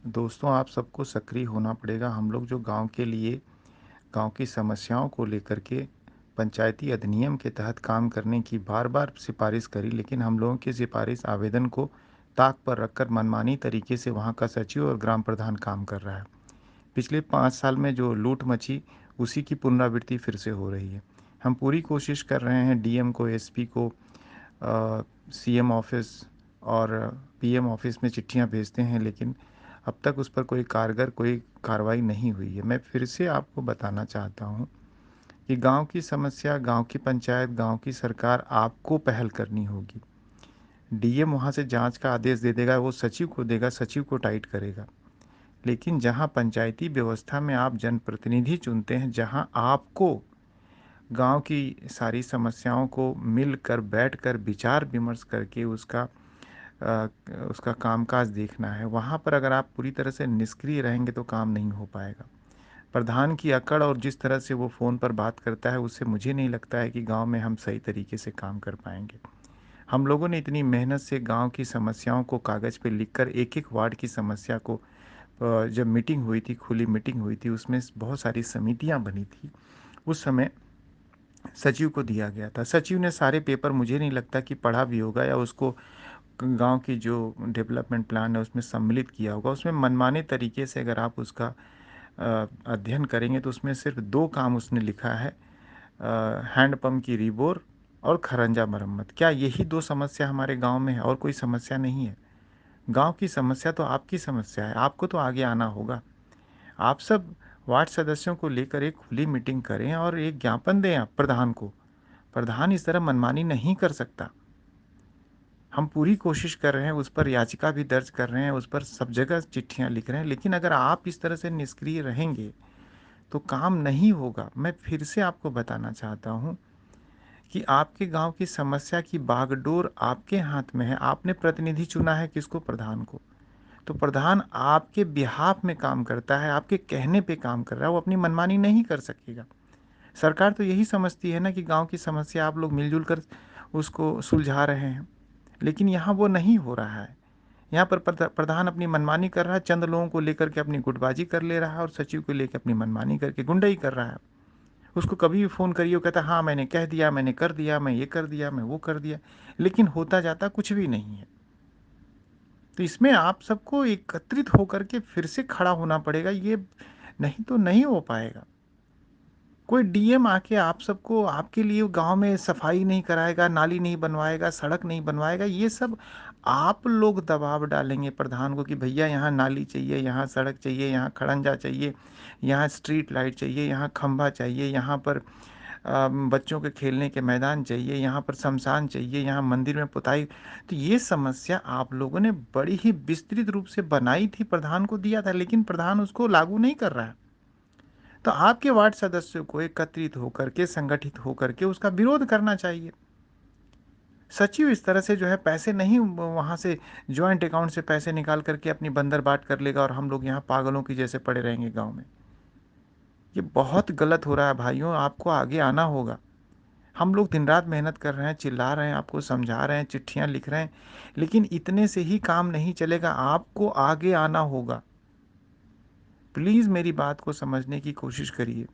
दोस्तों, आप सबको सक्रिय होना पड़ेगा। हम लोग जो गाँव के लिए गाँव की समस्याओं को लेकर के पंचायती अधिनियम के तहत काम करने की बार-बार सिफ़ारिश करी, लेकिन हम लोगों की सिफ़ारिश आवेदन को ताक पर रखकर मनमानी तरीके से वहाँ का सचिव और ग्राम प्रधान काम कर रहा है। पिछले 5 साल में जो लूट मची, उसी की पुनरावृत्ति फिर से हो रही है। हम पूरी कोशिश कर रहे हैं, डीएम को, एसपी को, सीएम ऑफ़िस और पीएम ऑफ़िस में चिट्ठियाँ भेजते हैं, लेकिन अब तक उस पर कोई कारगर कोई कार्रवाई नहीं हुई है। मैं फिर से आपको बताना चाहता हूँ कि गाँव की समस्या, गाँव की पंचायत, गाँव की सरकार आपको पहल करनी होगी। डीएम वहाँ से जाँच का आदेश दे देगा, वो सचिव को देगा, सचिव को टाइट करेगा। लेकिन जहाँ पंचायती व्यवस्था में आप जनप्रतिनिधि चुनते हैं, जहाँ आपको गाँव की सारी समस्याओं को मिलकर, बैठकर, विचार-विमर्श करके अ, उसका कामकाज देखना है, वहाँ पर अगर आप पूरी तरह से निष्क्रिय रहेंगे तो काम नहीं हो पाएगा। प्रधान की अकड़ और जिस तरह से वो फ़ोन पर बात करता है, उससे मुझे नहीं लगता है कि गाँव में हम सही तरीके से काम कर पाएँगे। हम लोगों ने इतनी मेहनत से गाँव की समस्याओं को कागज़ पे लिखकर एक-एक वार्ड की समस्या को जब मीटिंग हुई थी, खुली मीटिंग हुई थी, उसमें बहुत सारी समितियाँ बनी थी। उस समय सचिव को दिया गया था। सचिव ने सारे पेपर, मुझे नहीं लगता कि पढ़ा भी होगा या उसको गाँव की जो डेवलपमेंट प्लान है उसमें सम्मिलित किया होगा। उसमें मनमाने तरीके से अगर आप उसका अध्ययन करेंगे तो उसमें सिर्फ़ 2 काम उसने लिखा है, हैंडपंप की रीबोर और खरंजा मरम्मत। क्या यही 2 समस्या हमारे गाँव में है और कोई समस्या नहीं है? गाँव की समस्या तो आपकी समस्या है, आपको तो आगे आना होगा। आप सब वार्ड सदस्यों को लेकर एक खुली मीटिंग करें और एक ज्ञापन दें आप प्रधान को। प्रधान इस तरह मनमानी नहीं कर सकता। हम पूरी कोशिश कर रहे हैं, उस पर याचिका भी दर्ज कर रहे हैं, उस पर सब जगह चिट्ठियाँ लिख रहे हैं, लेकिन अगर आप इस तरह से निष्क्रिय रहेंगे, तो काम नहीं होगा। मैं फिर से आपको बताना चाहता हूँ कि आपके गाँव की समस्या की बागडोर आपके हाथ में है। आपने प्रतिनिधि चुना है किसको? प्रधान को। तो प्रधान आपके बिहाफ़ में काम करता है, आपके कहने पे काम कर रहा है, वो अपनी मनमानी नहीं कर सकेगा। सरकार तो यही समझती है ना कि गाँव की समस्या आप लोग मिल-जुल कर उसको सुलझा रहे हैं, लेकिन यहाँ वो नहीं हो रहा है। यहाँ पर प्रधान अपनी मनमानी कर रहा है, चंद लोगों को लेकर के अपनी गुटबाजी कर ले रहा है और सचिव को लेके अपनी मनमानी करके गुंडई कर रहा है। उसको कभी भी फ़ोन करिए, वो कहता है, हाँ, मैंने कह दिया, मैंने कर दिया, मैं ये कर दिया, मैं वो कर दिया, लेकिन होता जाता कुछ भी नहीं है। तो इसमें आप सबको एकत्रित होकर के फिर से खड़ा होना पड़ेगा, ये नहीं तो नहीं हो पाएगा। कोई डीएम आके आप सबको आपके लिए गाँव में सफाई नहीं कराएगा, नाली नहीं बनवाएगा, सड़क नहीं बनवाएगा, ये सब आप लोग दबाव डालेंगे प्रधान को कि भैया यहाँ नाली चाहिए, यहाँ सड़क चाहिए, यहाँ खड़ंजा चाहिए, यहाँ स्ट्रीट लाइट चाहिए, यहाँ खंभा चाहिए, यहाँ पर बच्चों के खेलने के मैदान चाहिए, यहाँ पर श्मशान चाहिए, यहाँ मंदिर में पुताई। तो ये समस्या आप लोगों ने बड़ी ही विस्तृत रूप से बनाई थी, प्रधान को दिया था, लेकिन प्रधान उसको लागू नहीं कर रहा है। तो आपके वार्ड सदस्यों को एकत्रित होकर के, संगठित होकर के उसका विरोध करना चाहिए। सचिव इस तरह से जो है पैसे नहीं वहाँ से जॉइंट अकाउंट से पैसे निकाल करके अपनी बंदरबाट कर लेगा और हम लोग यहाँ पागलों की जैसे पड़े रहेंगे गाँव में। ये बहुत गलत हो रहा है भाइयों, आपको आगे आना होगा। हम लोग दिन-रात मेहनत कर रहे हैं, चिल्ला रहे हैं, आपको समझा रहे हैं, चिट्ठियाँ लिख रहे हैं, लेकिन इतने से ही काम नहीं चलेगा, आपको आगे आना होगा। प्लीज़ मेरी बात को समझने की कोशिश करिए।